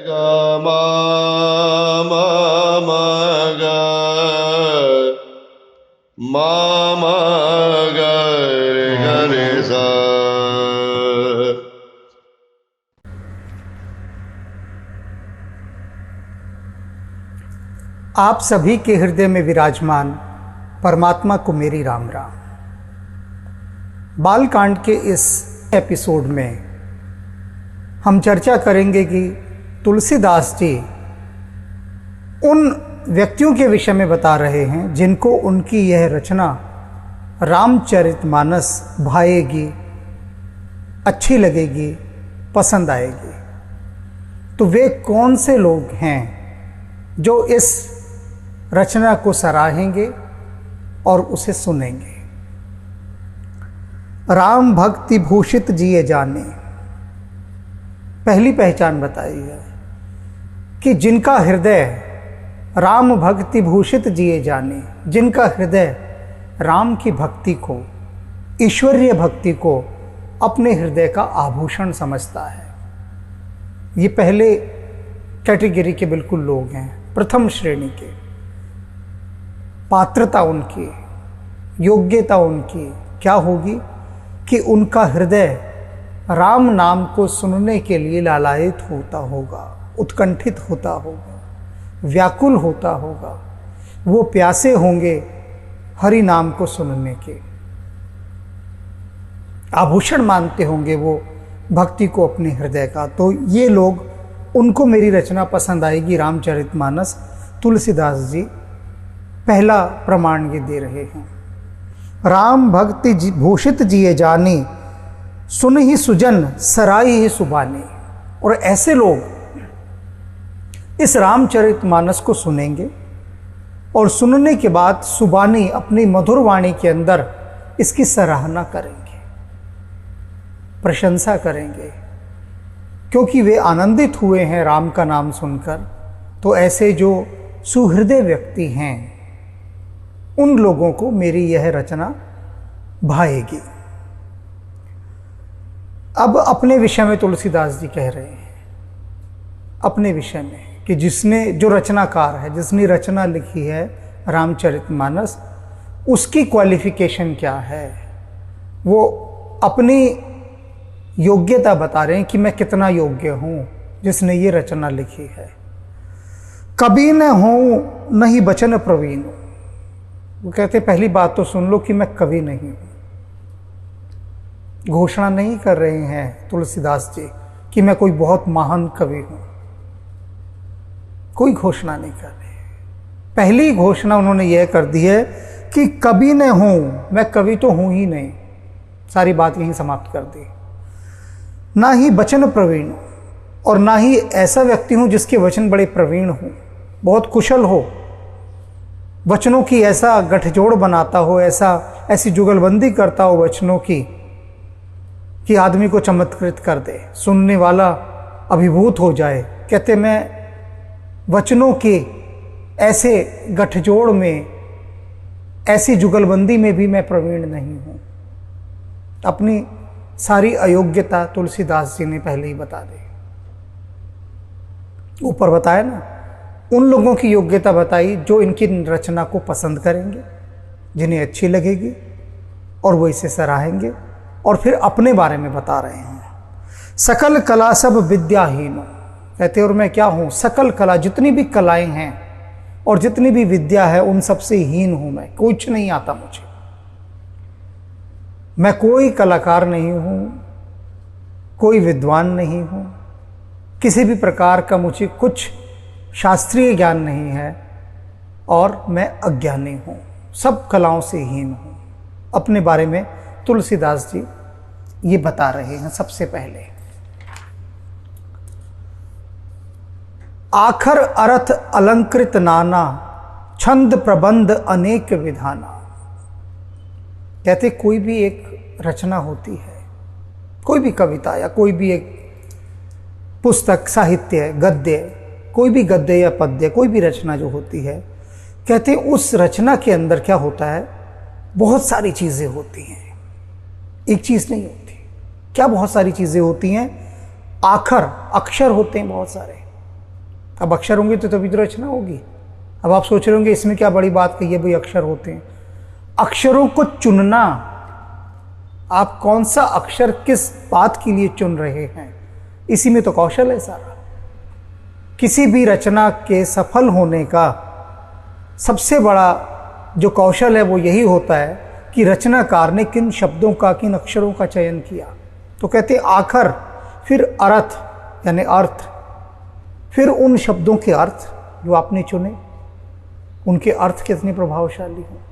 ग मा मा मा ग मा मा ग रे सा। आप सभी के हृदय में विराजमान परमात्मा को मेरी राम राम। बालकांड के इस एपिसोड में हम चर्चा करेंगे कि तुलसीदास जी उन व्यक्तियों के विषय में बता रहे हैं जिनको उनकी यह रचना रामचरितमानस भाएगी, अच्छी लगेगी, पसंद आएगी। तो वे कौन से लोग हैं जो इस रचना को सराहेंगे और उसे सुनेंगे। राम भक्ति भूषित जिए जाने, पहली पहचान बताई है कि जिनका हृदय राम भक्ति भूषित जिए जाने, जिनका हृदय राम की भक्ति को, ईश्वरीय भक्ति को अपने हृदय का आभूषण समझता है। ये पहले कैटेगरी के बिल्कुल लोग हैं, प्रथम श्रेणी के। पात्रता उनकी, योग्यता उनकी क्या होगी कि उनका हृदय राम नाम को सुनने के लिए लालायित होता होगा, उत्कंठित होता होगा, व्याकुल होता होगा। वो प्यासे होंगे हरि नाम को सुनने के, आभूषण मानते होंगे वो भक्ति को अपने हृदय का। तो ये लोग, उनको मेरी रचना पसंद आएगी। रामचरितमानस तुलसीदास जी पहला प्रमाण ये दे रहे हैं। राम भक्ति भूषित जिए जाने, सुन ही सुजन सराय ही सुबाने। और ऐसे लोग इस रामचरितमानस को सुनेंगे और सुनने के बाद सुबानी, अपनी मधुर वाणी के अंदर इसकी सराहना करेंगे, प्रशंसा करेंगे, क्योंकि वे आनंदित हुए हैं राम का नाम सुनकर। तो ऐसे जो सुहृदय व्यक्ति हैं उन लोगों को मेरी यह रचना भाएगी। अब अपने विषय में तुलसीदास जी कह रहे हैं, अपने विषय में, कि जिसने, जो रचनाकार है, जिसने रचना लिखी है रामचरितमानस, उसकी क्वालिफिकेशन क्या है। वो अपनी योग्यता बता रहे हैं कि मैं कितना योग्य हूं जिसने ये रचना लिखी है। कवि न हूं नहीं बचन प्रवीण। वो कहते पहली बात तो सुन लो कि मैं कवि नहीं हूं। घोषणा नहीं कर रहे हैं तुलसीदास जी कि मैं कोई बहुत महान कवि हूं, कोई घोषणा नहीं कर रहे। पहली घोषणा उन्होंने यह कर दी है कि कवि न हूं, मैं कवि तो हूं ही नहीं। सारी बात यहीं समाप्त कर दी। ना ही वचन प्रवीण, और ना ही ऐसा व्यक्ति हूं जिसके वचन बड़े प्रवीण हो, बहुत कुशल हो, वचनों की ऐसा गठजोड़ बनाता हो, ऐसी जुगलबंदी करता हो वचनों की कि आदमी को चमत्कृत कर दे, सुनने वाला अभिभूत हो जाए। कहते मैं वचनों के ऐसे गठजोड़ में, ऐसी जुगलबंदी में भी मैं प्रवीण नहीं हूं। अपनी सारी अयोग्यता तुलसीदास जी ने पहले ही बता दी। ऊपर बताया ना, उन लोगों की योग्यता बताई जो इनकी रचना को पसंद करेंगे, जिन्हें अच्छी लगेगी और वो इसे सराहेंगे। और फिर अपने बारे में बता रहे हैं, सकल कला सब विद्याहीन। कहते और मैं क्या हूँ, सकल कला, जितनी भी कलाएं हैं और जितनी भी विद्या है उन सबसे हीन हूँ मैं, कुछ नहीं आता मुझे। मैं कोई कलाकार नहीं हूँ, कोई विद्वान नहीं हूँ, किसी भी प्रकार का मुझे कुछ शास्त्रीय ज्ञान नहीं है और मैं अज्ञानी हूँ, सब कलाओं से हीन हूँ। अपने बारे में तुलसीदास जी ये बता रहे हैं। सबसे पहले आखर अर्थ अलंकृत नाना, छंद प्रबंध अनेक विधाना। कहते कोई भी एक रचना होती है, कोई भी कविता या कोई भी एक पुस्तक, साहित्य, गद्य, कोई भी गद्य या पद्य, कोई भी रचना जो होती है, कहते उस रचना के अंदर क्या होता है, बहुत सारी चीज़ें होती हैं, एक चीज़ नहीं होती। क्या बहुत सारी चीज़ें होती हैं? आखर, अक्षर होते हैं बहुत सारे, अब अक्षर होंगे तो तभी तो रचना होगी। अब आप सोच रहे होंगे इसमें क्या बड़ी बात कही है, भाई अक्षर होते हैं। अक्षरों को चुनना, आप कौन सा अक्षर किस बात के लिए चुन रहे हैं, इसी में तो कौशल है सारा। किसी भी रचना के सफल होने का सबसे बड़ा जो कौशल है वो यही होता है कि रचनाकार ने किन शब्दों का, किन अक्षरों का चयन किया। तो कहते हैं आखर, फिर अर्थ यानी अर्थ, फिर उन शब्दों के अर्थ जो आपने चुने, उनके अर्थ कितने प्रभावशाली हों।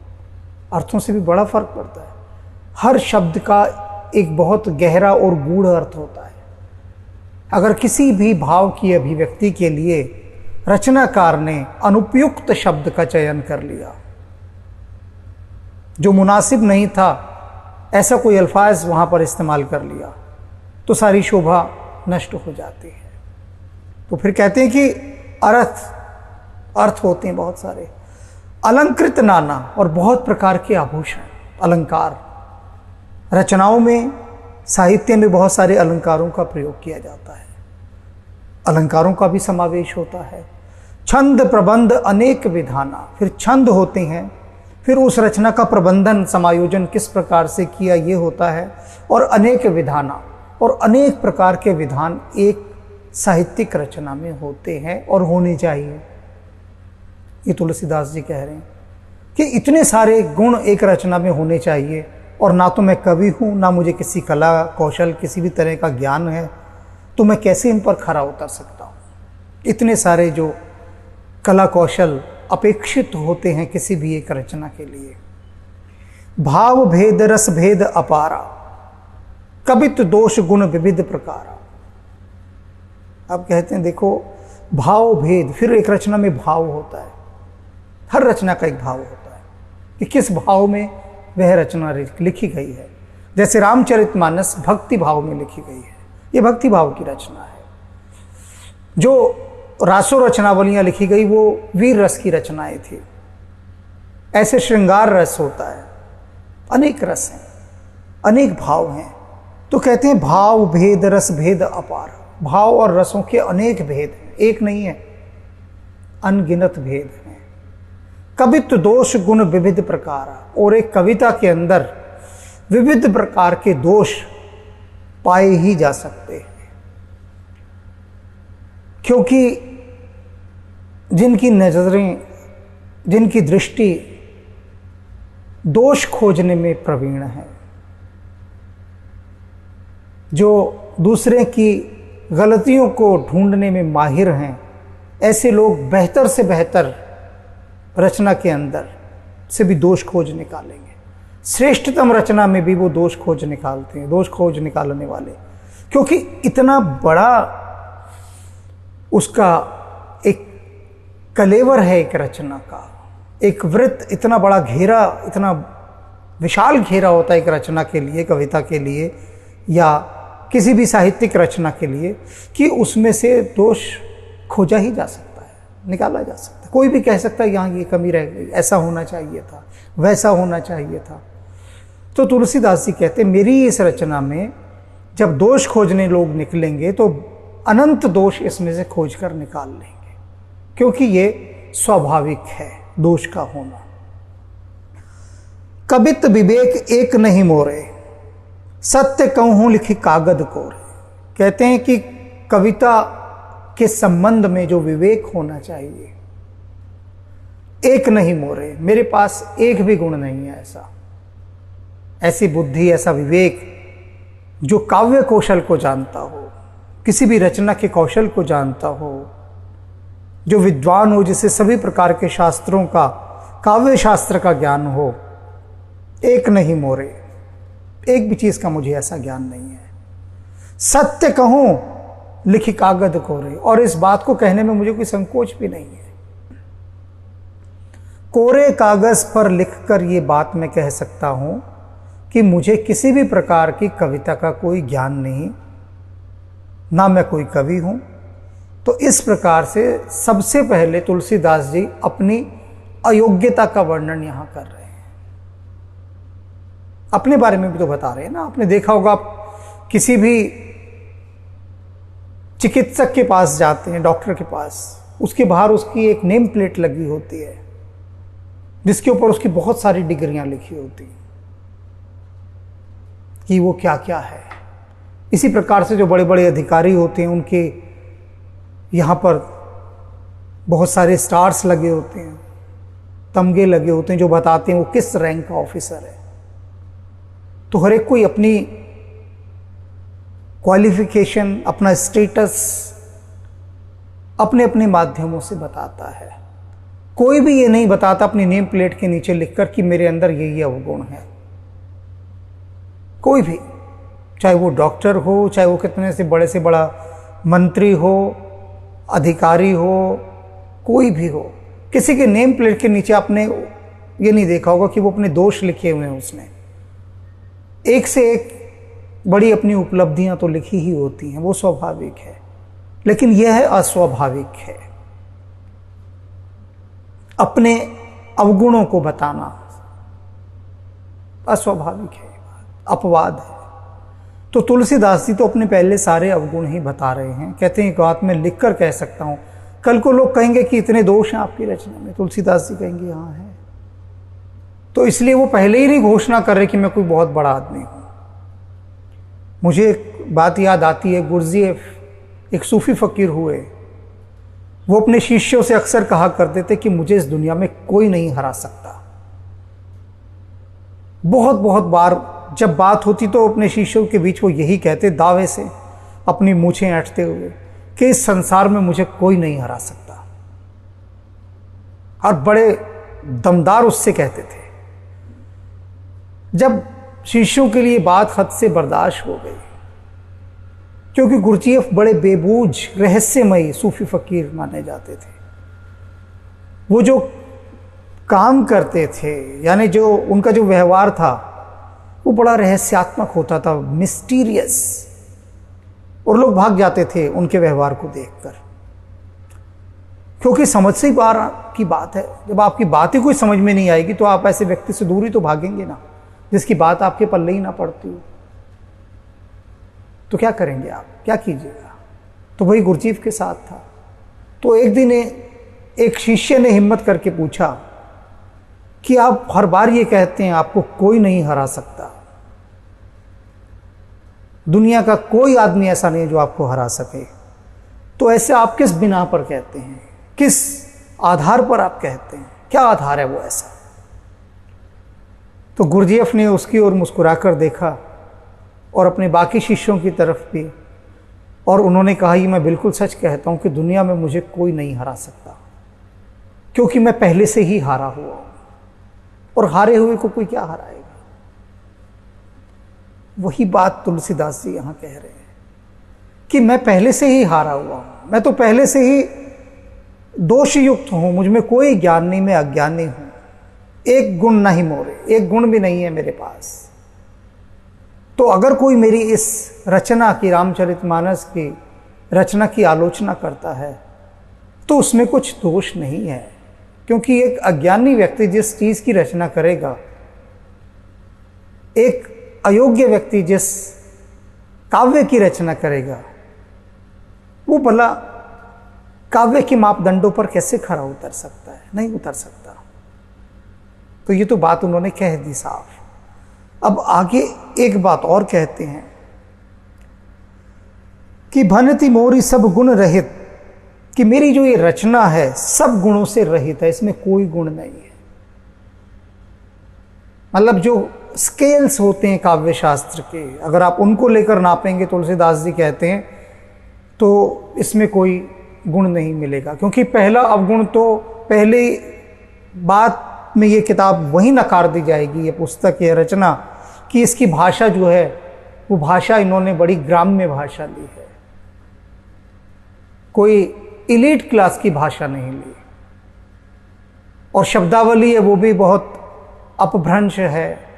अर्थों से भी बड़ा फर्क पड़ता है। हर शब्द का एक बहुत गहरा और गूढ़ अर्थ होता है। अगर किसी भी भाव की अभिव्यक्ति के लिए रचनाकार ने अनुपयुक्त शब्द का चयन कर लिया, जो मुनासिब नहीं था, ऐसा कोई अल्फाज वहां पर इस्तेमाल कर लिया, तो सारी शोभा नष्ट हो जाती है। तो फिर कहते हैं कि अर्थ होते हैं बहुत सारे। अलंकृत नाना, और बहुत प्रकार के आभूषण, अलंकार। रचनाओं में, साहित्य में बहुत सारे अलंकारों का प्रयोग किया जाता है। अलंकारों का भी समावेश होता है। छंद प्रबंध अनेक विधाना, फिर छंद होते हैं, फिर उस रचना का प्रबंधन, समायोजन किस प्रकार से किया ये होता है। और अनेक विधाना, और अनेक प्रकार के विधान एक साहित्यिक रचना में होते हैं और होने चाहिए। ये तुलसीदास जी कह रहे हैं कि इतने सारे गुण एक रचना में होने चाहिए, और ना तो मैं कवि हूँ, ना मुझे किसी कला कौशल किसी भी तरह का ज्ञान है, तो मैं कैसे इन पर खरा उतर सकता हूँ। इतने सारे जो कला कौशल अपेक्षित होते हैं किसी भी एक रचना के लिए। भाव भेद रस भेद अपारा, कवित दोष गुण विविध प्रकारा। अब कहते हैं देखो, भाव भेद, फिर एक रचना में भाव होता है। हर रचना का एक भाव होता है कि किस भाव में वह रचना लिखी गई है। जैसे रामचरितमानस भक्ति भाव में लिखी गई है, ये भक्ति भाव की रचना है। जो रासो रचनावलियां लिखी गई वो वीर रस की रचनाएं थी। ऐसे श्रृंगार रस होता है, अनेक रस हैं, अनेक भाव हैं। तो कहते हैं भाव भेद रस भेद अपार, भाव और रसों के अनेक भेद हैं, एक नहीं है, अनगिनत भेद हैं। कवित्व दोष गुण विविध प्रकार, और एक कविता के अंदर विविध प्रकार के दोष पाए ही जा सकते हैं, क्योंकि जिनकी नजरें, जिनकी दृष्टि दोष खोजने में प्रवीण है, जो दूसरे की गलतियों को ढूंढने में माहिर हैं, ऐसे लोग बेहतर से बेहतर रचना के अंदर से भी दोष खोज निकालेंगे। श्रेष्ठतम रचना में भी वो दोष खोज निकालते हैं, दोष खोज निकालने वाले, क्योंकि इतना बड़ा उसका एक कलेवर है एक रचना का, एक वृत्त, इतना बड़ा घेरा, इतना विशाल घेरा होता है एक रचना के लिए, कविता के लिए या किसी भी साहित्यिक रचना के लिए, कि उसमें से दोष खोजा ही जा सकता है, निकाला जा सकता है। कोई भी कह सकता है यहाँ ये कमी रह गई, ऐसा होना चाहिए था, वैसा होना चाहिए था। तो तुलसीदास जी कहते हैं मेरी इस रचना में जब दोष खोजने लोग निकलेंगे तो अनंत दोष इसमें से खोज कर निकाल लेंगे, क्योंकि ये स्वाभाविक है दोष का होना। कवित विवेक एक नहीं मोरे, सत्य कहूँ लिखी कागद कोरे। कहते हैं कि कविता के संबंध में जो विवेक होना चाहिए, एक नहीं मोरे, मेरे पास एक भी गुण नहीं है ऐसा, ऐसी बुद्धि, ऐसा विवेक जो काव्य कौशल को जानता हो, किसी भी रचना के कौशल को जानता हो, जो विद्वान हो, जिसे सभी प्रकार के शास्त्रों का, काव्य शास्त्र का ज्ञान हो। एक नहीं मोरे, एक भी चीज का मुझे ऐसा ज्ञान नहीं है। सत्य कहूं लिखी कागद कोरे, और इस बात को कहने में मुझे कोई संकोच भी नहीं है। कोरे कागज पर लिखकर ये बात मैं कह सकता हूं कि मुझे किसी भी प्रकार की कविता का कोई ज्ञान नहीं, ना मैं कोई कवि हूं। तो इस प्रकार से सबसे पहले तुलसीदास जी अपनी अयोग्यता का वर्णन यहां कर रहे हैं। अपने बारे में भी तो बता रहे हैं ना। आपने देखा होगा, आप किसी भी चिकित्सक के पास जाते हैं, डॉक्टर के पास, उसके बाहर उसकी एक नेम प्लेट लगी होती है जिसके ऊपर उसकी बहुत सारी डिग्रियां लिखी होती हैं कि वो क्या क्या है। इसी प्रकार से जो बड़े बड़े अधिकारी होते हैं उनके यहाँ पर बहुत सारे स्टार्स लगे होते हैं, तमगे लगे होते हैं जो बताते हैं वो किस रैंक का ऑफिसर है। तो हर एक कोई अपनी क्वालिफिकेशन, अपना स्टेटस अपने अपने माध्यमों से बताता है। कोई भी ये नहीं बताता अपनी नेम प्लेट के नीचे लिखकर कि मेरे अंदर ये अवगुण है। कोई भी, चाहे वो डॉक्टर हो, चाहे वो कितने से बड़ा मंत्री हो, अधिकारी हो, कोई भी हो, किसी के नेम प्लेट के नीचे आपने ये नहीं देखा होगा कि वो अपने दोष लिखे हुए हैं। उसने एक से एक बड़ी अपनी उपलब्धियां तो लिखी ही होती हैं, वो स्वाभाविक है, लेकिन यह है अस्वाभाविक है। अपने अवगुणों को बताना अस्वाभाविक है, अपवाद है। तो तुलसीदास जी तो अपने पहले सारे अवगुण ही बता रहे हैं। कहते हैं एक बात मैं लिख कर कह सकता हूं, कल को लोग कहेंगे कि इतने दोष हैं आपकी रचना में, तुलसीदास जी कहेंगे हाँ है। तो इसलिए वो पहले ही नहीं घोषणा कर रहे कि मैं कोई बहुत बड़ा आदमी हूं। मुझे एक बात याद आती है, गुरजीएफ एक सूफी फकीर हुए, वो अपने शिष्यों से अक्सर कहा करते थे कि मुझे इस दुनिया में कोई नहीं हरा सकता। बहुत बहुत बार जब बात होती तो अपने शिष्यों के बीच वो यही कहते दावे से, अपनी मूछें ऐंठते हुए, कि इस संसार में मुझे कोई नहीं हरा सकता। और बड़े दमदार उससे कहते थे। जब शिष्यों के लिए बात हद से बर्दाश्त हो गई, क्योंकि गुरजीएफ बड़े बेबूझ रहस्यमयी सूफी फकीर माने जाते थे। वो जो काम करते थे, यानी जो उनका जो व्यवहार था वो बड़ा रहस्यात्मक होता था, मिस्टीरियस, और लोग भाग जाते थे उनके व्यवहार को देखकर। क्योंकि समझ से ही बाहर की बात है। जब आपकी बात ही कोई समझ में नहीं आएगी तो आप ऐसे व्यक्ति से दूर ही तो भागेंगे ना, जिसकी बात आपके पल्ले ही ना पड़ती हो। तो क्या करेंगे आप, क्या कीजिएगा? तो वही गुरजीएफ के साथ था। तो एक दिन एक शिष्य ने हिम्मत करके पूछा कि आप हर बार ये कहते हैं आपको कोई नहीं हरा सकता, दुनिया का कोई आदमी ऐसा नहीं जो आपको हरा सके, तो ऐसे आप किस बिना पर कहते हैं, किस आधार पर आप कहते हैं, क्या आधार है वो ऐसा? तो गुरजीएफ ने उसकी ओर मुस्कुराकर देखा और अपने बाकी शिष्यों की तरफ भी, और उन्होंने कहा ये मैं बिल्कुल सच कहता हूं कि दुनिया में मुझे कोई नहीं हरा सकता, क्योंकि मैं पहले से ही हारा हुआ हूं, और हारे हुए को कोई क्या हराएगा। वही बात तुलसीदास जी यहां कह रहे हैं कि मैं पहले से ही हारा हुआ हूं, मैं तो पहले से ही दोषयुक्त हूं, मुझ में कोई ज्ञान नहीं, मैं अज्ञानी हूं, एक गुण नहीं मोरे, एक गुण भी नहीं है मेरे पास। तो अगर कोई मेरी इस रचना की, रामचरितमानस की रचना की आलोचना करता है तो उसमें कुछ दोष नहीं है, क्योंकि एक अज्ञानी व्यक्ति जिस चीज की रचना करेगा, एक अयोग्य व्यक्ति जिस काव्य की रचना करेगा, वो भला काव्य के मापदंडों पर कैसे खरा उतर सकता है? नहीं उतर सकता। तो ये तो बात उन्होंने कह दी साफ। अब आगे एक बात और कहते हैं कि भनति मोरी सब गुण रहित, कि मेरी जो ये रचना है सब गुणों से रहित है, इसमें कोई गुण नहीं है। मतलब जो स्केल्स होते हैं काव्य शास्त्र के, अगर आप उनको लेकर नापेंगे, तुलसीदास जी कहते हैं, तो इसमें कोई गुण नहीं मिलेगा। क्योंकि पहला अवगुण तो पहले बात में ये किताब वही नकार दी जाएगी, ये पुस्तक, ये रचना, कि इसकी भाषा जो है वो भाषा इन्होंने बड़ी ग्राम्य भाषा ली है, कोई इलीट क्लास की भाषा नहीं ली, और शब्दावली है वो भी बहुत अपभ्रंश है।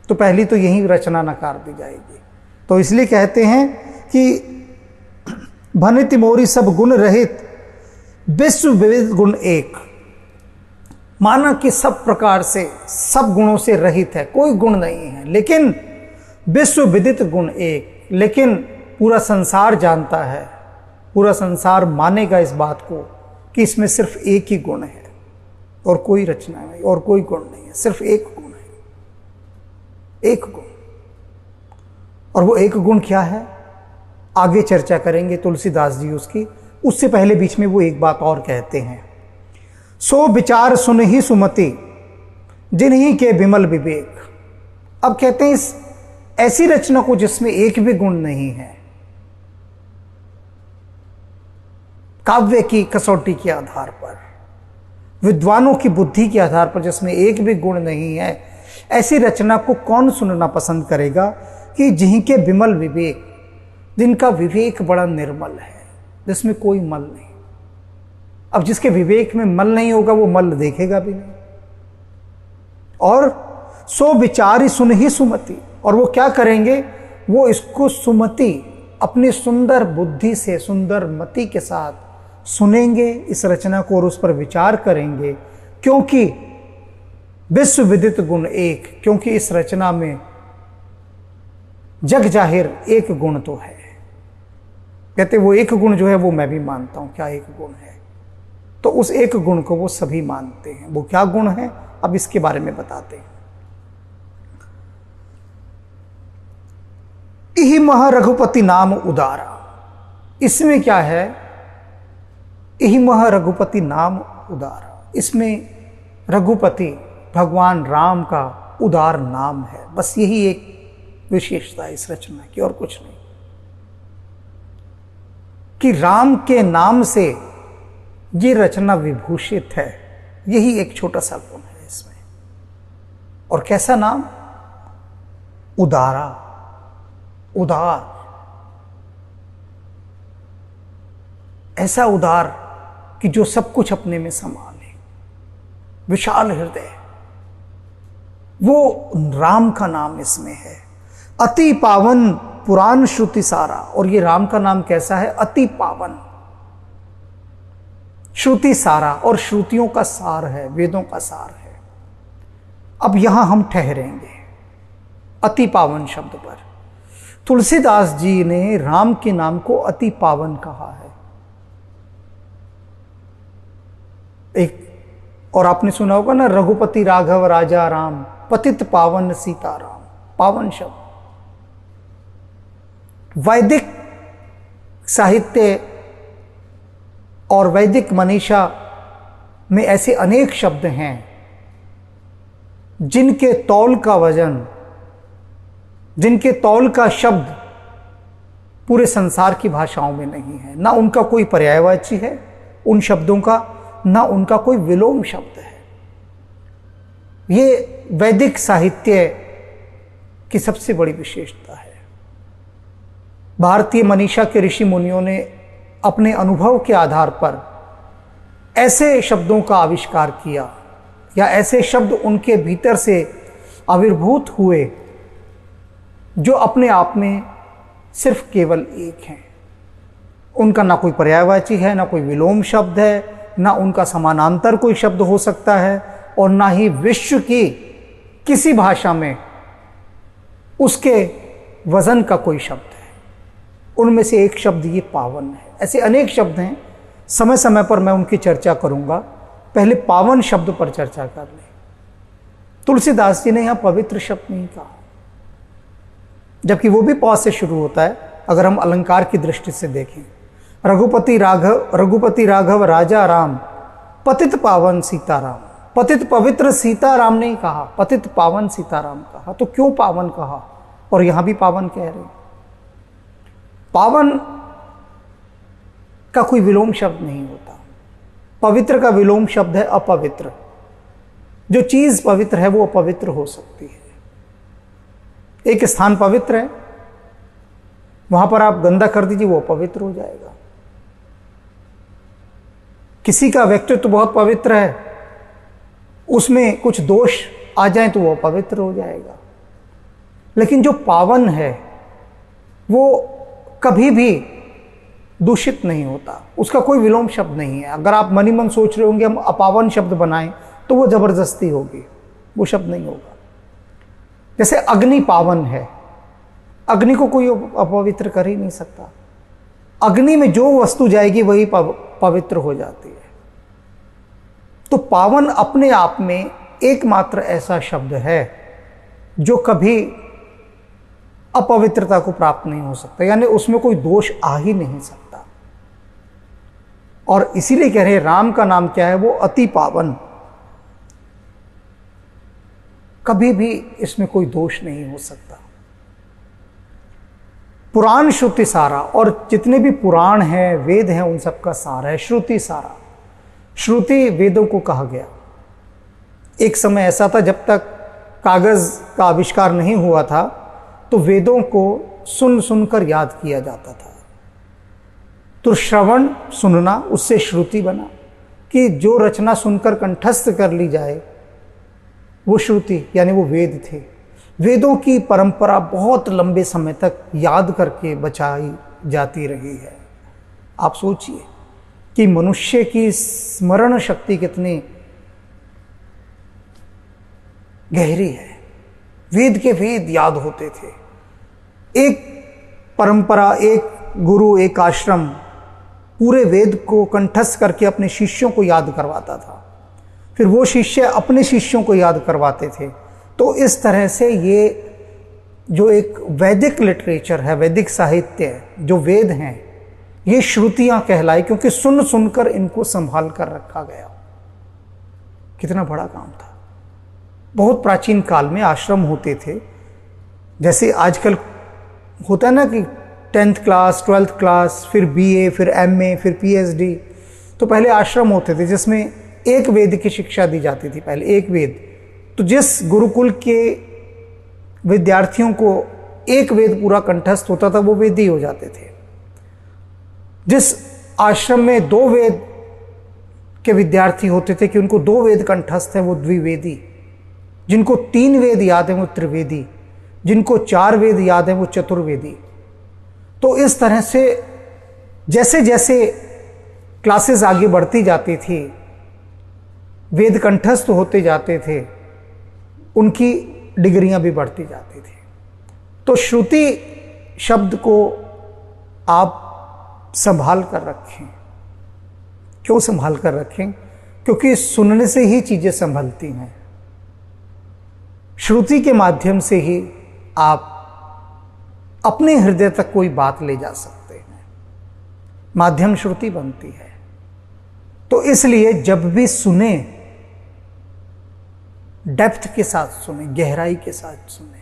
तो पहली तो यही रचना नकार दी जाएगी। तो इसलिए कहते हैं कि भनिति मोरी सब गुण रहित, विश्व विविध गुण एक। माना कि सब प्रकार से, सब गुणों से रहित है, कोई गुण नहीं है, लेकिन विश्व विदित गुण एक, लेकिन पूरा संसार जानता है पूरा संसार मानेगा इस बात को कि इसमें सिर्फ एक ही गुण है और कोई रचना नहीं और कोई गुण नहीं है, सिर्फ एक गुण है, एक गुण। और वो एक गुण क्या है आगे चर्चा करेंगे तुलसीदास जी उसकी। उससे पहले बीच में वो एक बात और कहते हैं, सो विचार सुन ही सुमति जिन्हीं के विमल विवेक। अब कहते हैं इस ऐसी रचना को जिसमें एक भी गुण नहीं है, काव्य की कसौटी के आधार पर, विद्वानों की बुद्धि के आधार पर जिसमें एक भी गुण नहीं है, ऐसी रचना को कौन सुनना पसंद करेगा कि जिनके विमल विवेक, जिनका विवेक बड़ा निर्मल है, जिसमें कोई मल नहीं। अब जिसके विवेक में मल नहीं होगा वो मल देखेगा भी नहीं। और सो विचारी सुन ही सुमति, और वो क्या करेंगे, वो इसको सुमति अपनी सुंदर बुद्धि से, सुंदर मति के साथ सुनेंगे इस रचना को और उस पर विचार करेंगे, क्योंकि विश्व विदित गुण एक, क्योंकि इस रचना में जग जाहिर एक गुण तो है। कहते वो एक गुण जो है वो मैं भी मानता हूं, क्या एक गुण है, तो उस एक गुण को वो सभी मानते हैं। वो क्या गुण है अब इसके बारे में बताते हैं। इहि मह रघुपति नाम उदारा, इसमें क्या है, इहि मह रघुपति नाम उदारा, इसमें रघुपति भगवान राम का उदार नाम है। बस यही एक विशेषता है इस रचना की और कुछ नहीं, कि राम के नाम से ये रचना विभूषित है। यही एक छोटा सा गुण है इसमें। और कैसा नाम, उदारा, उदार, ऐसा उदार कि जो सब कुछ अपने में समा ले, विशाल हृदय, वो राम का नाम इसमें है। अति पावन पुराण श्रुति सारा, और ये राम का नाम कैसा है, अति पावन, श्रुति सारा, और श्रुतियों का सार है, वेदों का सार है। अब यहां हम ठहरेंगे अति पावन शब्द पर। तुलसीदास जी ने राम के नाम को अति पावन कहा है। एक और आपने सुना होगा ना, रघुपति राघव राजा राम, पतित पावन सीताराम। पावन शब्द वैदिक साहित्य और वैदिक मनीषा में ऐसे अनेक शब्द हैं जिनके तौल का वजन, जिनके तौल का शब्द पूरे संसार की भाषाओं में नहीं है। ना उनका कोई पर्यायवाची है उन शब्दों का, ना उनका कोई विलोम शब्द है। ये वैदिक साहित्य की सबसे बड़ी विशेषता है। भारतीय मनीषा के ऋषि मुनियों ने अपने अनुभव के आधार पर ऐसे शब्दों का आविष्कार किया, या ऐसे शब्द उनके भीतर से आविर्भूत हुए जो अपने आप में सिर्फ केवल एक हैं। उनका ना कोई पर्यायवाची है, ना कोई विलोम शब्द है, ना उनका समानांतर कोई शब्द हो सकता है, और ना ही विश्व की किसी भाषा में उसके वजन का कोई शब्द है। उनमें से एक शब्द ये पावन है। ऐसे अनेक शब्द हैं, समय समय पर मैं उनकी चर्चा करूंगा। पहले पावन शब्द पर चर्चा कर लें। तुलसीदास जी ने यहां पवित्र शब्द नहीं कहा, जबकि वो भी पौ से शुरू होता है। अगर हम अलंकार की दृष्टि से देखें, रघुपति राघव राजा राम, पतित पावन सीताराम। पतित पवित्र सीताराम नहीं कहा, पतित पावन सीताराम कहा। तो क्यों पावन कहा, और यहां भी पावन कह रहे हैं। पावन का कोई विलोम शब्द नहीं होता। पवित्र का विलोम शब्द है अपवित्र। जो चीज पवित्र है वो अपवित्र हो सकती है। एक स्थान पवित्र है, वहां पर आप गंदा कर दीजिए, वो अपवित्र हो जाएगा। किसी का व्यक्तित्व बहुत पवित्र है, उसमें कुछ दोष आ जाए तो वो अपवित्र हो जाएगा। लेकिन जो पावन है वो कभी भी दूषित नहीं होता, उसका कोई विलोम शब्द नहीं है। अगर आप मनी मन सोच रहे होंगे हम अपावन शब्द बनाएं, तो वो जबरदस्ती होगी, वो शब्द नहीं होगा। जैसे अग्नि पावन है, अग्नि को कोई अपवित्र कर ही नहीं सकता। अग्नि में जो वस्तु जाएगी वही पवित्र हो जाती है। तो पावन अपने आप में एकमात्र ऐसा शब्द है जो कभी अपवित्रता को प्राप्त नहीं हो सकता, यानी उसमें कोई दोष आ ही नहीं सकता। और इसीलिए कह रहे हैं राम का नाम क्या है, वो अति पावन, कभी भी इसमें कोई दोष नहीं हो सकता। पुराण श्रुति सारा, और जितने भी पुराण हैं वेद हैं उन सब का सार है श्रुति सारा। श्रुति वेदों को कहा गया। एक समय ऐसा था जब तक कागज का आविष्कार नहीं हुआ था तो वेदों को सुन सुनकर याद किया जाता था। तो श्रवण सुनना, उससे श्रुति बना कि जो रचना सुनकर कंठस्थ कर ली जाए वो श्रुति, यानी वो वेद थे। वेदों की परंपरा बहुत लंबे समय तक याद करके बचाई जाती रही है। आप सोचिए कि मनुष्य की स्मरण शक्ति कितनी गहरी है। वेद के वेद याद होते थे। एक परंपरा, एक गुरु, एक आश्रम पूरे वेद को कंठस्थ करके अपने शिष्यों को याद करवाता था, फिर वो शिष्य अपने शिष्यों को याद करवाते थे। तो इस तरह से ये जो एक वैदिक लिटरेचर है, वैदिक साहित्य है, जो वेद हैं, ये श्रुतियां कहलाई, क्योंकि सुन सुनकर इनको संभाल कर रखा गया। कितना बड़ा काम था। बहुत प्राचीन काल में आश्रम होते थे, जैसे आजकल होता है ना कि 10th क्लास, 12th क्लास, फिर BA, फिर MA, फिर PhD। तो पहले आश्रम होते थे जिसमें एक वेद की शिक्षा दी जाती थी, पहले एक वेद। तो जिस गुरुकुल के विद्यार्थियों को एक वेद पूरा कंठस्थ होता था वो वेदी हो जाते थे। जिस आश्रम में 2 वेद के विद्यार्थी होते थे कि उनको 2 वेद कंठस्थ है वो द्विवेदी, जिनको 3 वेद याद है वो त्रिवेदी, जिनको 4 वेद याद है वो चतुर्वेदी। तो इस तरह से जैसे जैसे क्लासेस आगे बढ़ती जाती थी, वेद कंठस्थ होते जाते थे, उनकी डिग्रियां भी बढ़ती जाती थी। तो श्रुति शब्द को आप संभाल कर रखें। क्यों संभाल कर रखें? क्योंकि सुनने से ही चीजें संभलती हैं। श्रुति के माध्यम से ही आप अपने हृदय तक कोई बात ले जा सकते हैं। माध्यम श्रुति बनती है। तो इसलिए जब भी सुने, डेप्थ के साथ सुने, गहराई के साथ सुने।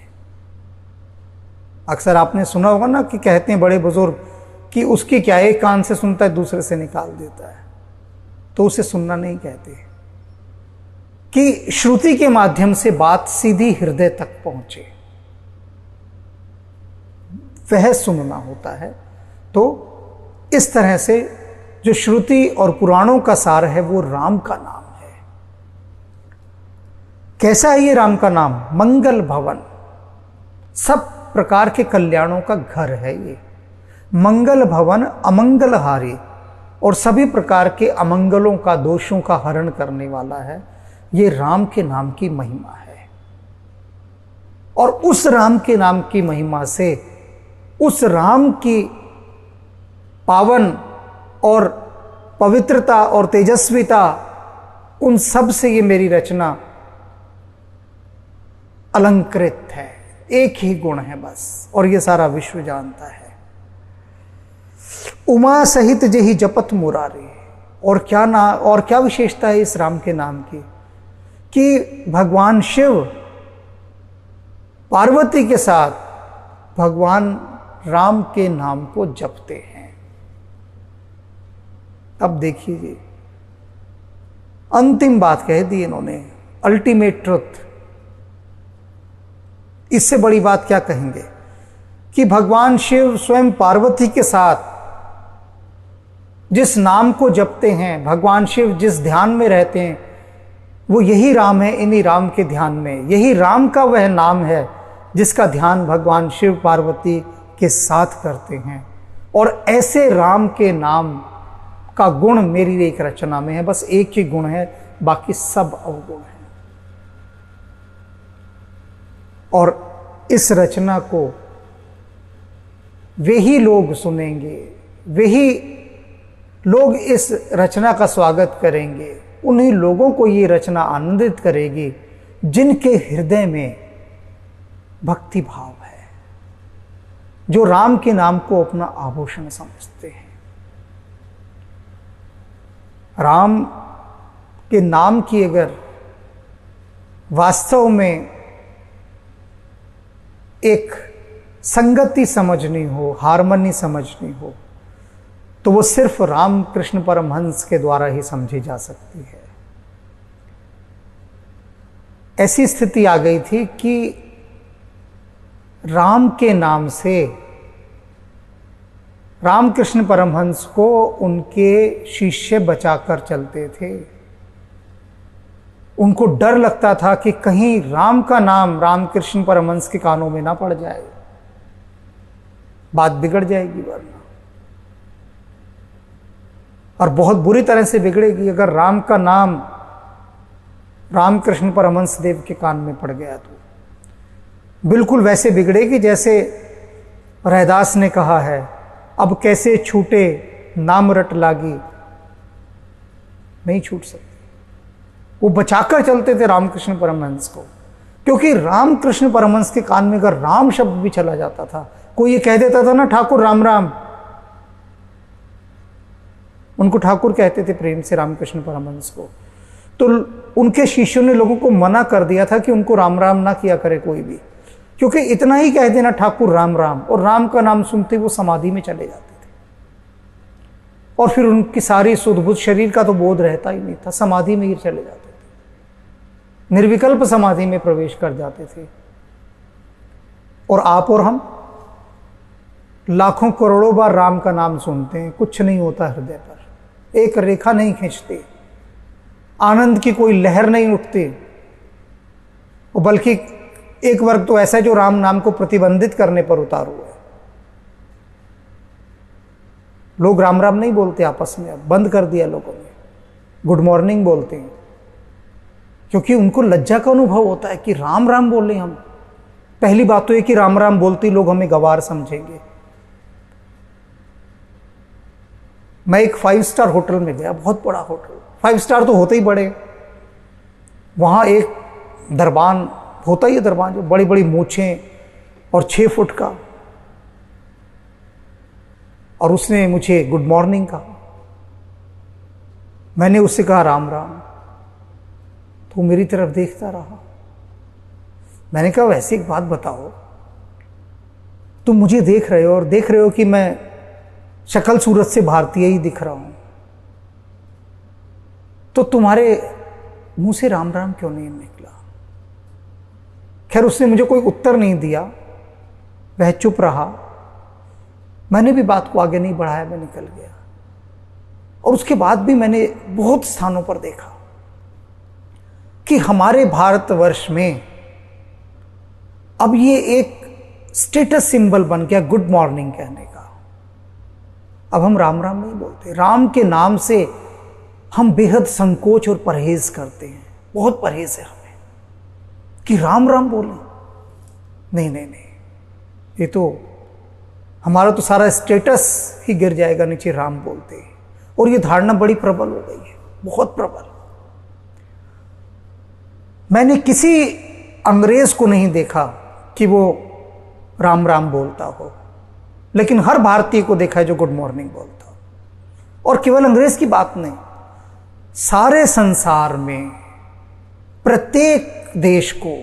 अक्सर आपने सुना होगा ना कि कहते हैं बड़े बुजुर्ग कि उसकी क्या, एक कान से सुनता है दूसरे से निकाल देता है, तो उसे सुनना नहीं कहते। कि श्रुति के माध्यम से बात सीधी हृदय तक पहुंचे, वह सुनना होता है। तो इस तरह से जो श्रुति और पुराणों का सार है वो राम का नाम है। कैसा है ये राम का नाम? मंगल भवन, सब प्रकार के कल्याणों का घर है ये। मंगल भवन, अमंगलहारी, और सभी प्रकार के अमंगलों का, दोषों का हरण करने वाला है। ये राम के नाम की महिमा है। और उस राम के नाम की महिमा से, उस राम की पावन और पवित्रता और तेजस्विता, उन सब से ये मेरी रचना अलंकृत है। एक ही गुण है बस, और ये सारा विश्व जानता है। उमा सहित जेहि जपत मुरारी। और क्या विशेषता है इस राम के नाम की? कि भगवान शिव पार्वती के साथ भगवान राम के नाम को जपते हैं। अब देखिए जी, अंतिम बात कह दी इन्होंने, अल्टीमेट ट्रुथ। इससे बड़ी बात क्या कहेंगे? कि भगवान शिव स्वयं पार्वती के साथ जिस नाम को जपते हैं, भगवान शिव जिस ध्यान में रहते हैं, वो यही राम है। इन्हीं राम के ध्यान में, यही राम का वह नाम है जिसका ध्यान भगवान शिव पार्वती के साथ करते हैं। और ऐसे राम के नाम का गुण मेरी एक रचना में है। बस एक ही गुण है, बाकी सब अवगुण है। और इस रचना को वे ही लोग सुनेंगे, वही लोग इस रचना का स्वागत करेंगे, उन्हीं लोगों को ये रचना आनंदित करेगी जिनके हृदय में भक्ति भाव है, जो राम के नाम को अपना आभूषण समझते हैं। राम के नाम की अगर वास्तव में एक संगति समझनी हो, हार्मनी समझनी हो, तो वो सिर्फ राम कृष्ण परमहंस के द्वारा ही समझी जा सकती है। ऐसी स्थिति आ गई थी कि राम के नाम से रामकृष्ण परमहंस को उनके शिष्य बचाकर चलते थे। उनको डर लगता था कि कहीं राम का नाम रामकृष्ण परमहंस के कानों में ना पड़ जाए, बात बिगड़ जाएगी वरना, और बहुत बुरी तरह से बिगड़ेगी अगर राम का नाम रामकृष्ण परमहंस देव के कान में पड़ गया तो बिल्कुल वैसे बिगड़ेगी जैसे रैदास ने कहा है, अब कैसे छूटे नाम रट लागी, नहीं छूट सकती। वो बचाकर चलते थे रामकृष्ण परमहंस को, क्योंकि रामकृष्ण परमहंस के कान में अगर राम शब्द भी चला जाता था, कोई ये कह देता था ना ठाकुर राम राम, उनको ठाकुर कहते थे प्रेम से रामकृष्ण परमहंस को, तो उनके शिष्यों ने लोगों को मना कर दिया था कि उनको राम राम ना किया करे कोई भी, क्योंकि इतना ही कह देना ठाकुर राम राम, और राम का नाम सुनते वो समाधि में चले जाते थे, और फिर उनकी सारी सुध-बुध शरीर का तो बोध रहता ही नहीं था, समाधि में ही चले जाते थे, निर्विकल्प समाधि में प्रवेश कर जाते थे। और आप और हम लाखों करोड़ों बार राम का नाम सुनते हैं, कुछ नहीं होता हृदय पर, एक रेखा नहीं खींचते, आनंद की कोई लहर नहीं उठती, और बल्कि एक वर्ग तो ऐसा है जो राम नाम को प्रतिबंधित करने पर उतारू है। लोग राम राम नहीं बोलते आपस में, अब बंद कर दिया लोगों ने, गुड मॉर्निंग बोलते हैं, क्योंकि उनको लज्जा का अनुभव होता है कि राम राम बोले हम। पहली बात तो ये कि राम राम बोलते लोग हमें गवार समझेंगे। मैं एक 5 स्टार होटल में गया, बहुत बड़ा होटल, 5 स्टार तो होते ही बड़े, वहाँ एक दरबान होता ही है, दरबान जो बड़ी बड़ी मूछें और 6 फुट का, और उसने मुझे गुड मॉर्निंग कहा। मैंने उससे कहा राम राम, तो मेरी तरफ देखता रहा। मैंने कहा वैसे एक बात बताओ, तुम मुझे देख रहे हो और देख रहे हो कि मैं शक्ल सूरत से भारतीय ही दिख रहा हूं, तो तुम्हारे मुंह से राम राम क्यों नहीं निकला? खैर उसने मुझे कोई उत्तर नहीं दिया, वह चुप रहा। मैंने भी बात को आगे नहीं बढ़ाया, मैं निकल गया। और उसके बाद भी मैंने बहुत स्थानों पर देखा कि हमारे भारतवर्ष में अब ये एक स्टेटस सिंबल बन गया गुड मॉर्निंग कहने का। अब हम राम राम नहीं बोलते, राम के नाम से हम बेहद संकोच और परहेज करते हैं, बहुत परहेज है हमें कि राम राम बोलें। नहीं नहीं नहीं, ये तो हमारा तो सारा स्टेटस ही गिर जाएगा नीचे राम बोलते हैं। और ये धारणा बड़ी प्रबल हो गई है, बहुत प्रबल। मैंने किसी अंग्रेज को नहीं देखा कि वो राम राम बोलता हो, लेकिन हर भारतीय को देखा है जो गुड मॉर्निंग बोलता हो। और केवल अंग्रेज की बात नहीं, सारे संसार में प्रत्येक देश को,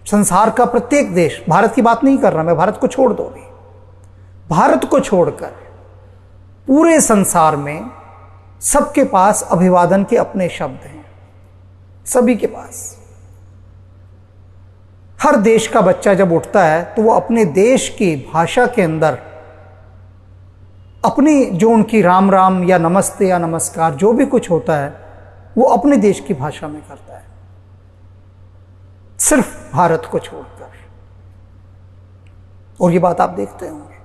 संसार का प्रत्येक देश, भारत की बात नहीं कर रहा मैं, भारत को छोड़ दो अभी, भारत को छोड़कर पूरे संसार में सबके पास अभिवादन के अपने शब्द हैं, सभी के पास। हर देश का बच्चा जब उठता है तो वो अपने देश की भाषा के अंदर अपनी जो उनकी राम राम या नमस्ते या नमस्कार जो भी कुछ होता है वो अपने देश की भाषा में करता है, सिर्फ भारत को छोड़कर। और ये बात आप देखते होंगे,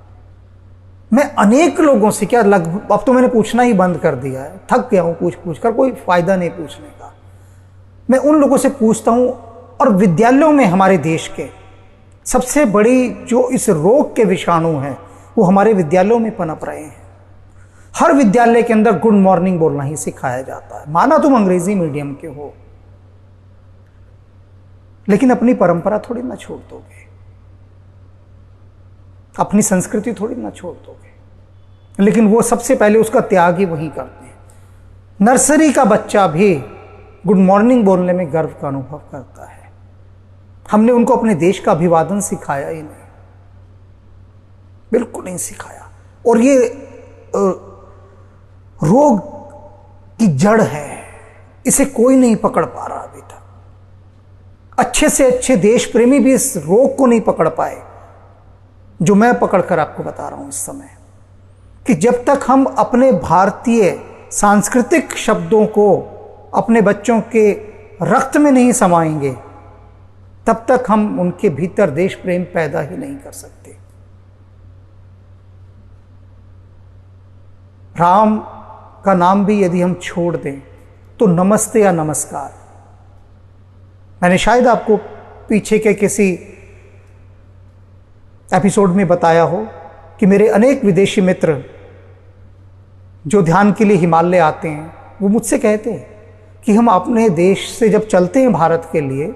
मैं अनेक लोगों से, क्या लगभग, अब तो मैंने पूछना ही बंद कर दिया है, थक गया हूं पूछ पूछ कर, कोई फायदा नहीं पूछने का। मैं उन लोगों से पूछता हूं, और विद्यालयों में हमारे देश के सबसे बड़ी जो इस रोग के विषाणु हैं वो हमारे विद्यालयों में पनप रहे हैं। हर विद्यालय के अंदर गुड मॉर्निंग बोलना ही सिखाया जाता है। माना तुम अंग्रेजी मीडियम के हो, लेकिन अपनी परंपरा थोड़ी ना छोड़ दोगे, अपनी संस्कृति थोड़ी ना छोड़ दोगे। लेकिन वो सबसे पहले उसका त्याग ही वही करते हैं। नर्सरी का बच्चा भी गुड मॉर्निंग बोलने में गर्व का अनुभव करता है। हमने उनको अपने देश का अभिवादन सिखाया ही नहीं, बिल्कुल नहीं सिखाया। और ये रोग की जड़ है, इसे कोई नहीं पकड़ पा रहा अभी तक। अच्छे से अच्छे देश प्रेमी भी इस रोग को नहीं पकड़ पाए, जो मैं पकड़कर आपको बता रहा हूं इस समय, कि जब तक हम अपने भारतीय सांस्कृतिक शब्दों को अपने बच्चों के रक्त में नहीं समाएंगे, तब तक हम उनके भीतर देश प्रेम पैदा ही नहीं कर सकते। राम का नाम भी यदि हम छोड़ दें तो नमस्ते या नमस्कार। मैंने शायद आपको पीछे के किसी एपिसोड में बताया हो कि मेरे अनेक विदेशी मित्र जो ध्यान के लिए हिमालय आते हैं, वो मुझसे कहते हैं कि हम अपने देश से जब चलते हैं भारत के लिए,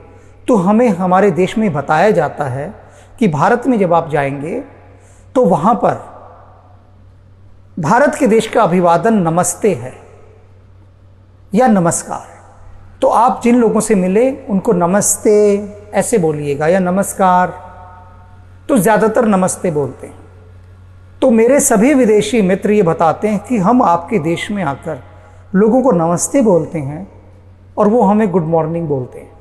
तो हमें हमारे देश में बताया जाता है कि भारत में जब आप जाएंगे तो वहाँ पर भारत के देश का अभिवादन नमस्ते है या नमस्कार। तो आप जिन लोगों से मिले उनको नमस्ते ऐसे बोलिएगा या नमस्कार, तो ज़्यादातर नमस्ते बोलते हैं। तो मेरे सभी विदेशी मित्र ये बताते हैं कि हम आपके देश में आकर लोगों को नमस्ते बोलते हैं और वो हमें गुड मॉर्निंग बोलते हैं।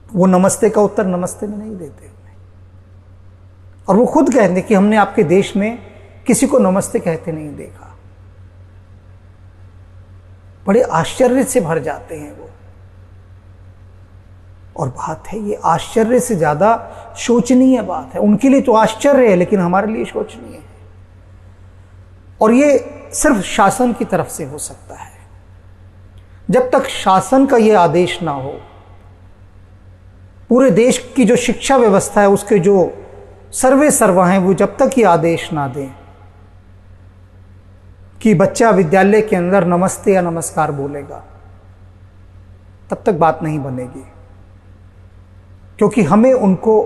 वो नमस्ते का उत्तर नमस्ते में नहीं देते हमें। और वो खुद कहते हैं कि हमने आपके देश में किसी को नमस्ते कहते नहीं देखा। बड़े आश्चर्य से भर जाते हैं वो। और बात है, ये आश्चर्य से ज्यादा शोचनीय बात है। उनके लिए तो आश्चर्य है, लेकिन हमारे लिए शोचनीय है। और ये सिर्फ शासन की तरफ से हो सकता है। जब तक शासन का ये आदेश ना हो, पूरे देश की जो शिक्षा व्यवस्था है उसके जो सर्वे सर्वा हैं, वो जब तक ये आदेश ना दें कि बच्चा विद्यालय के अंदर नमस्ते या नमस्कार बोलेगा, तब तक बात नहीं बनेगी। क्योंकि हमें उनको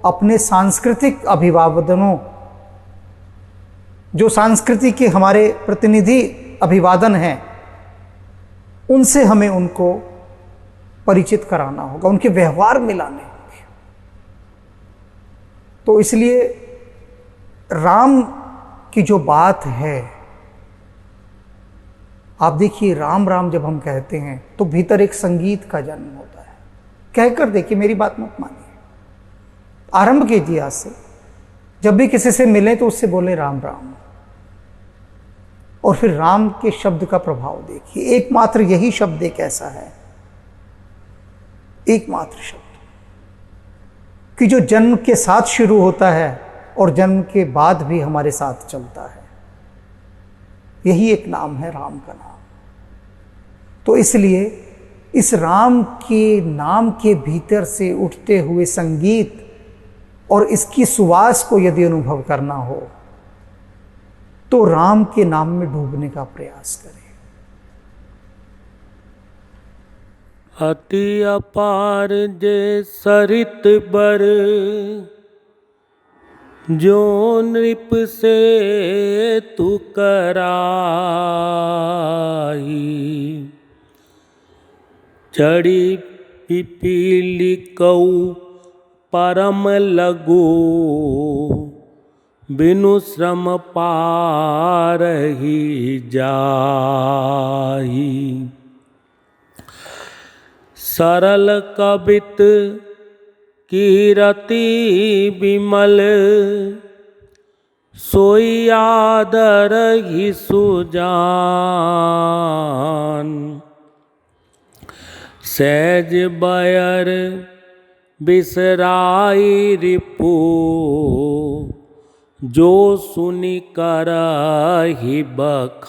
अपने सांस्कृतिक अभिवादनों, जो संस्कृति के हमारे प्रतिनिधि अभिवादन हैं, उनसे हमें उनको परिचित कराना होगा, उनके व्यवहार में लाने होंगे। तो इसलिए राम की जो बात है, आप देखिए, राम राम जब हम कहते हैं तो भीतर एक संगीत का जन्म होता है। कहकर देखिए, मेरी बात मत मानिए, आरंभ कीजिए आज से। जब भी किसी से मिले तो उससे बोले राम राम, और फिर राम के शब्द का प्रभाव देखिए। एकमात्र यही शब्द एक ऐसा है, एकमात्र शब्द कि जो जन्म के साथ शुरू होता है और जन्म के बाद भी हमारे साथ चलता है। यही एक नाम है, राम का नाम। तो इसलिए इस राम के नाम के भीतर से उठते हुए संगीत और इसकी सुवास को यदि अनुभव करना हो, तो राम के नाम में डूबने का प्रयास करें। अति अपार जे सरित बर, जो नृप से तू कराई, चढ़ी पिपीली कऊ परम लगो, बिनु श्रम पारहि जाई। सरल कबित कीरति विमल, सोई आदर ही सुजान। सहज बयर बिसराई रिपु, जो सुनि करहि बखान।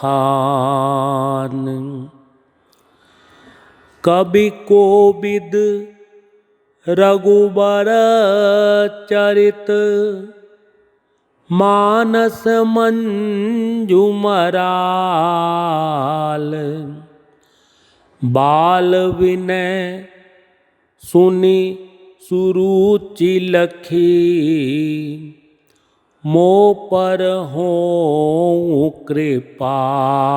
कवि कोविद रघुबर चरित, मानस मंजुमराल बाल विनय सुनि सुरुचि लखी मो पर हो कृपाल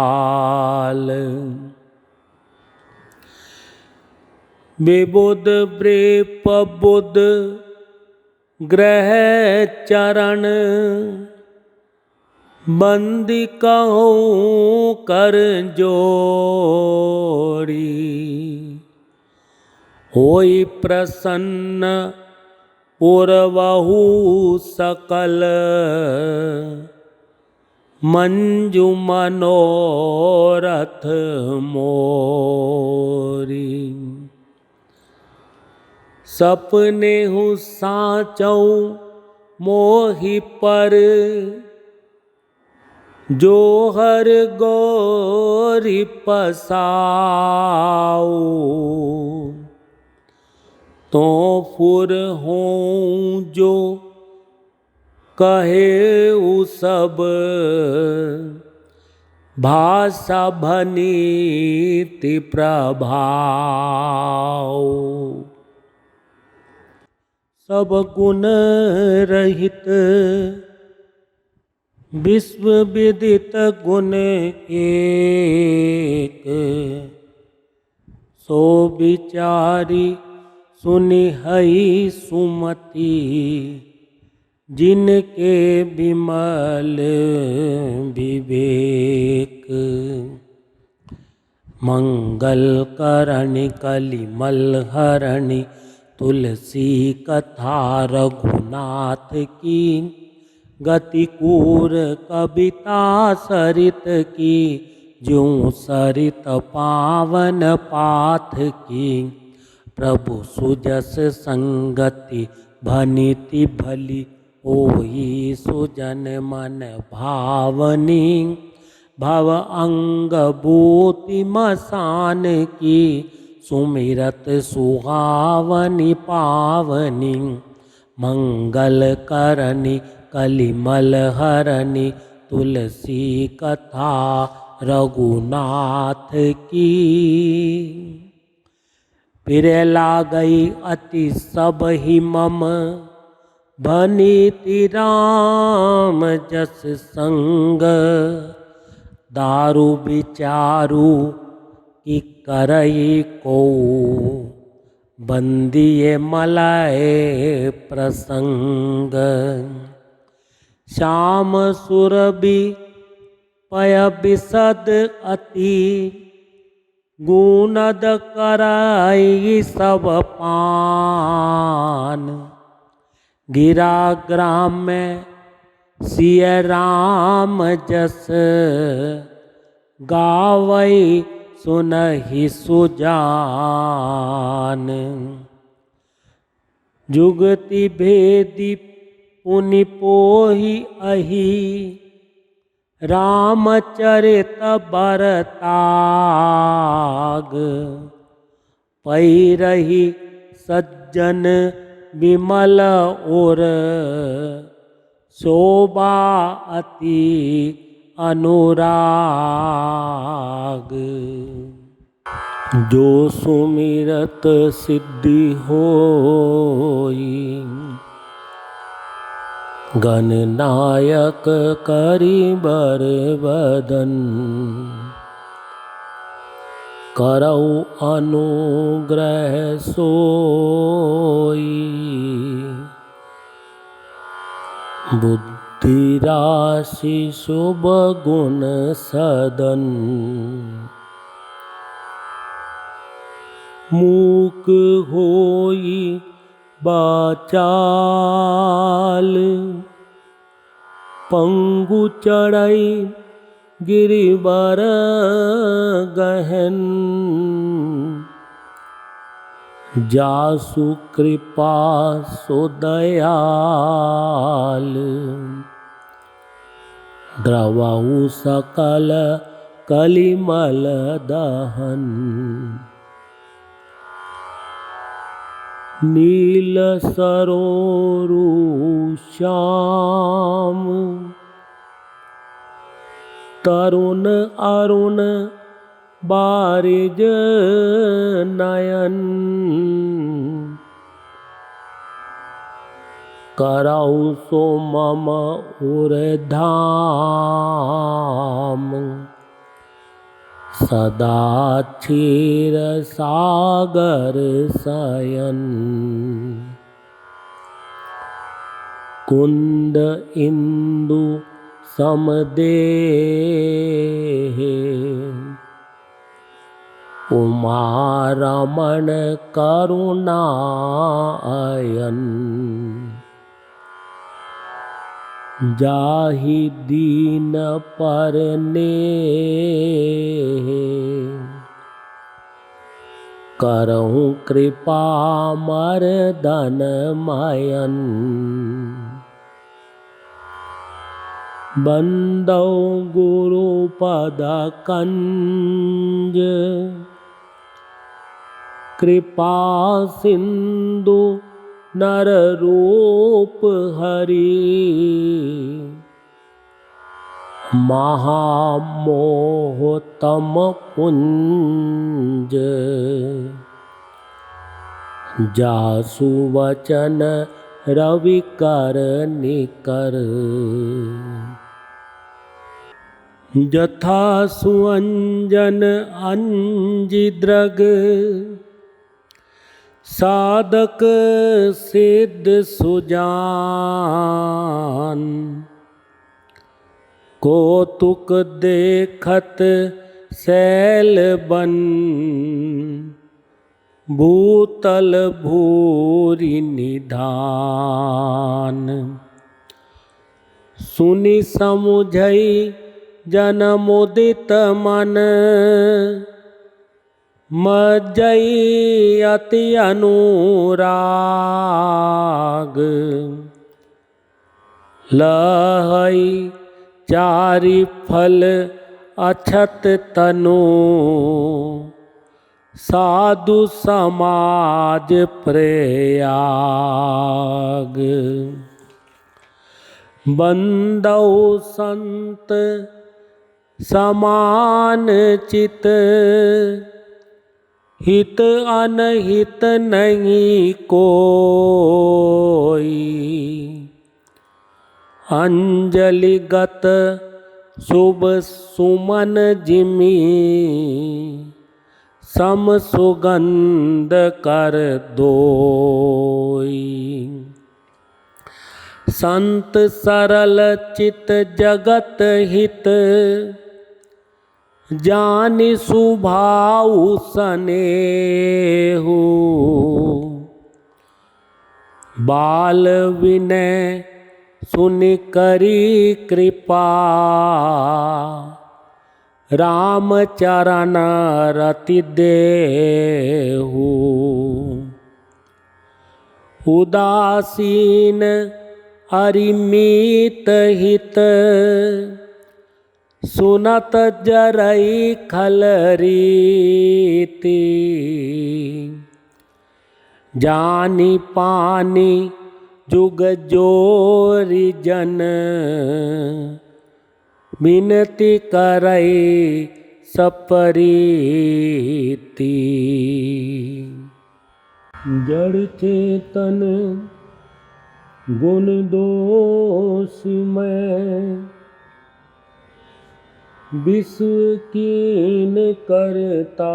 विबुध ब्रेप बुध ग्रह चरण बंदी कहूँ कर जोड़ी होई प्रसन्न पुरवहु सकल मंजु मनोरथ मोरी सपने हूँ साचऊ मोहि पर जो हर गोरी पसाऊ तो फुर हों जो कहे उ सब भाषा भनीति प्रभाव सब गुण रहित विश्व विदित गुण एक सो विचारी सुनि हई सुमति जिनके विमल विवेक मंगल करणी कलिमल हरणी तुलसी कथा रघुनाथ की गति कूर कविता सरित की ज्यों सरित पावन पाथ की प्रभु सुजस संगति भनिति भली ओही सुजन मन भावनी भव अंग भूति मसान की सुमिरत सुहावनी पावनी मंगल करनी कलिमल हरनी तुलसी कथा रघुनाथ की फिर लागई अति सब ही मम भनीति राम जस संग दारु विचारु कि करई को बंदिये मलय प्रसंग श्याम सुरभि पय बिसद अति गुणद कराई सब पान गिरा ग्राम में सिय राम जस गावई सुनहि सुजान जुगति भेदी पुनि पोहि अहि रामचरित बरताग पै रही सज्जन विमल और शोभा अति अनुराग जो सुमिरत सिद्धि होई गणनायक करि बर बदन करौ अनुग्रह सोई बुद्धि राशि शुभ गुण सदन मूक होई बाचाल पंगु चढ़ई गिरिवर गहन जासु कृपा सो दयाल द्रवहु सकल कलिमल दहन नील सरोरु श्याम तरुण अरुण बारिज नयन करौ सो मम उरधाम सदा क्षीर सागर शयन कुंद इंदु समदेह उमा रमण करुणायन जाहि दीन परने करहु कृपा मर्दन मयन बंदौ गुरु पद कंज कृपा सिंधु नर रूप हरि महामोहतम पुंज जासु वचन रवि कर निकर यथा सुअंजन अंजिद्रग साधक सिद्ध सुजान कौतुक देखत शैल बन भूतल भूरि निधान सुनि समुझई जन मुदित मन मज्जई अति अनुराग लहई चारि फल अछत तनु साधु समाज प्रयाग बंदौ संत समान चित हित अनहित नहीं कोई अंजलिगत शुभ सुमन जिमि सम सुगंध कर दोई संत सरल चित जगत हित जानि सुभाउ सनेहु बाल विनय सुनि करी कृपा राम चरण रति देहु उदासीन अरिमीत हित सुनत जरई खलरीति जानी पानी जुग जोरी जन विनती करई सपरीति जड़ चेतन गुण दोष में विश्व कीन करतार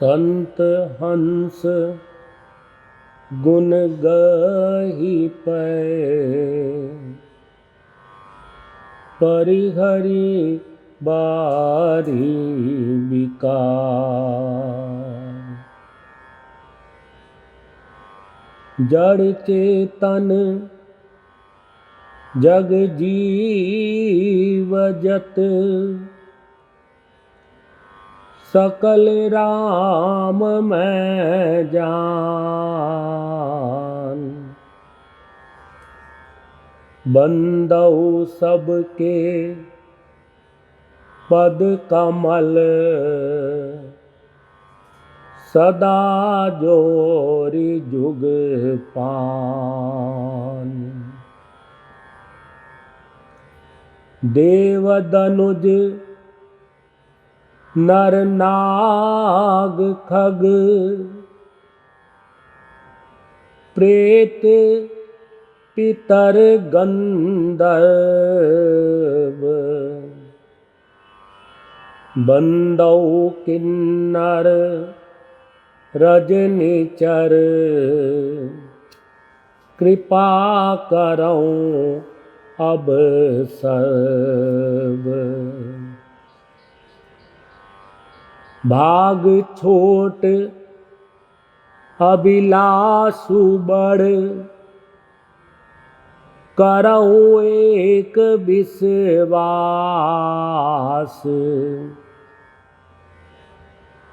संत हंस गुण गही पै परिहरि बारी विकार जड़ चेतन जग जीव जत सकल राम मैं जान बंदौ सबके पद कमल सदा जोरी जुग पान। देव दनुज नर नाग खग प्रेत पितर गंधर्व बंदौ किन्नर रजनिचर कृपा करऊं अब सर्व। भाग छोट अभिलाषु बड़ करऊं एक विश्वास।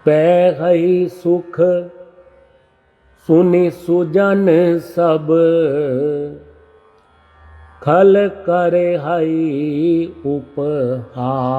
पैहै सुख सुनि सुजन सब खल करे हई उपहास।